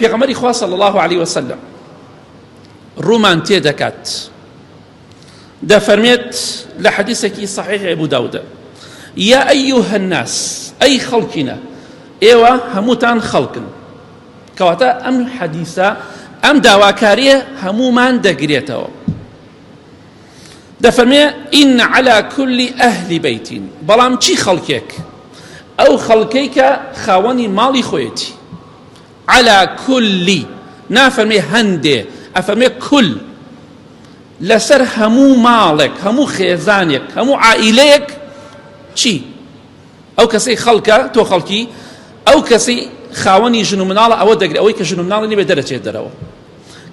پێغەمبەری خوا صلی الله عليه وسلم ڕوومان تێدەکات دەفەرمێت لە حەدیثێکی صحیح ئەبو داود یا ئەیوهە الناس ئەی خەڵکینە ئێوە هەمووتان خەڵکن کەواتە ئەم حەدیثە ئەم داواکاریە هەموومان دەگرێتەوە دەفەرمێ ئین على كل ئەهلی بەیتین بەڵام چی خەڵکێک ئەو خەڵکەی کە خاوەنی ماڵی خۆیەتی على كل نافەرمێ هەندێ ئەفەرمێ كل لەسەر هەموو ماڵێک هەموو خێزانێک هەموو عائیلەیەک چی ئەو کەسەی خەڵکە تۆ خەڵکی ئەو کەسەی خاوەنی ژن و مناڵە ئەوە دەگرێت ئەوەی کە ژن و مناڵی نەبێت دەرەچێت دەرەوە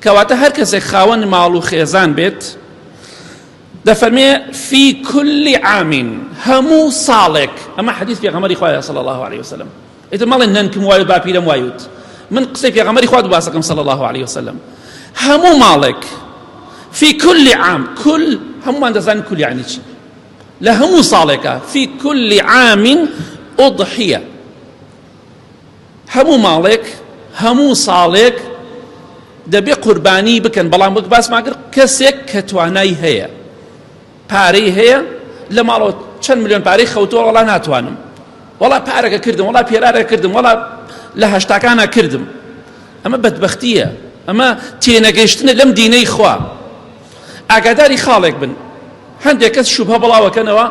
کەواتە هەر کەسێک خاوەن ماڵ و خێزان بێت دەفەرمێ في كل عام هەموو ساڵێک ئەمە حەدیث پێغەمبەری خوایە صلی الله عليه وسلم ئیتر مەڵێن نەنکم وایە باپیرەم وایوت من قسەی پێغەمبەری خوا دووباسەکەم صلی الله عليه وسلم هەموو ماڵێک في كل عام كل هەمومان دەزانین كل يعني چی لە هەموو ساڵێکە في كل عام أضحية هەموو ماڵێک هەموو ساڵێک دەبێ قوربانی بکەن بەڵام وەک باسمان کرد کەسێک کە توانای هەیە پارەی هەیە لە ماڵەوە چەند ملیۆن پارەی خەوتووە وەڵا ناتوانم وەڵا پارەکە کردم وەڵا پێرارە کردم وەڵا لە هەشتاکانە کردم ئەمە بەدبەختیە ئەمە تێنەگەیشتنە لەم دینەی خوا ئاگاداری خاڵێک بن هەندێک کەس شوبهە بڵاوەکەنەوە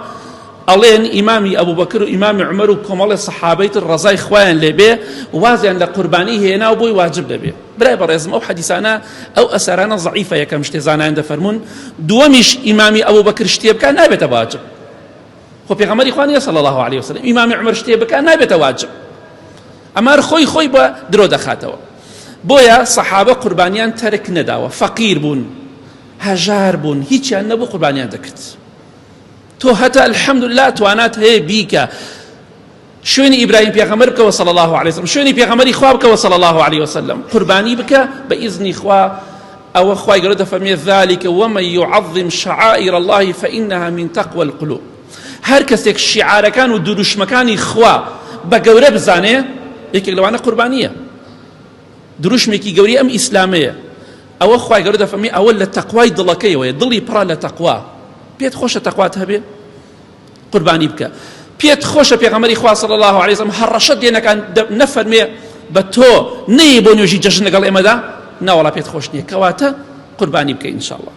ئەڵێن ئیمامی ئەبوبەکر و ئیمامی عومەر و کۆمەڵی سەحابەی تر ڕەزای خوایان لێبێ وازیان لە قوربانی هێنا و بۆی واجب دەبێ برای بەڕێزم ئەو حەدیثانە ئەو ئەسەرانە ضەعیفە یەکەم شتێ زانایان دەفەرمون دووەمیش ئیمامی ئەبوبەکر شتێ بکات نابێتە واجب خۆ پێغەمبەری خوا نییە صلی الله عليه وسلم ئیمامی عومەر شتێ بکات نابێتە واجب ئەمە خۆی بە درۆ دەخاتەوە بۆیە سەحابە قوربانیان تەرک نەداوە فەقیر بوون هەژار بوون هیچیان نەبوو قوربانیان دەکرد تۆ هەتا الحەمدولله توانات هەیە بیکە شوێنی ئیبراهیم پێغەمبەر بکەوە صلی الله عليه وسلم شوێنی پێغەمبەری خوا بکەوە صلی الله عليه وسلم قوربانی بکە بە ئیزنی خوا ئەوە خوای گەورە دەفەرمێ ذلك ومن يعظم شعائر الله فإنها من تقوى القلوب هەر کەسێک شیعارەکان و دروشمەکانی خوا بە گەورە بزانێ یەکێک لەوانە قوربانیە دروشمێکی گەوری ئەم ئیسلامەیە ئەوە خوای گەورە دەفەرمێ ئەوە لە تەقوای دڵەکەیەوەیە دڵی پڕە لە تەقوا پێت خۆشە تەقوات هەبێ قوربانی بکە پێت خۆشە پێغەمبەری خوا صلی الله عليه وسلم هەڕەشە دێنەکان نەفەرمێ بە تۆ نەیە بۆ نوێژی جەژن لەگەڵ ئێمەدا ناوەڵا پێت خۆش نییە کەواتە قوربانی بکە ئینشاءالله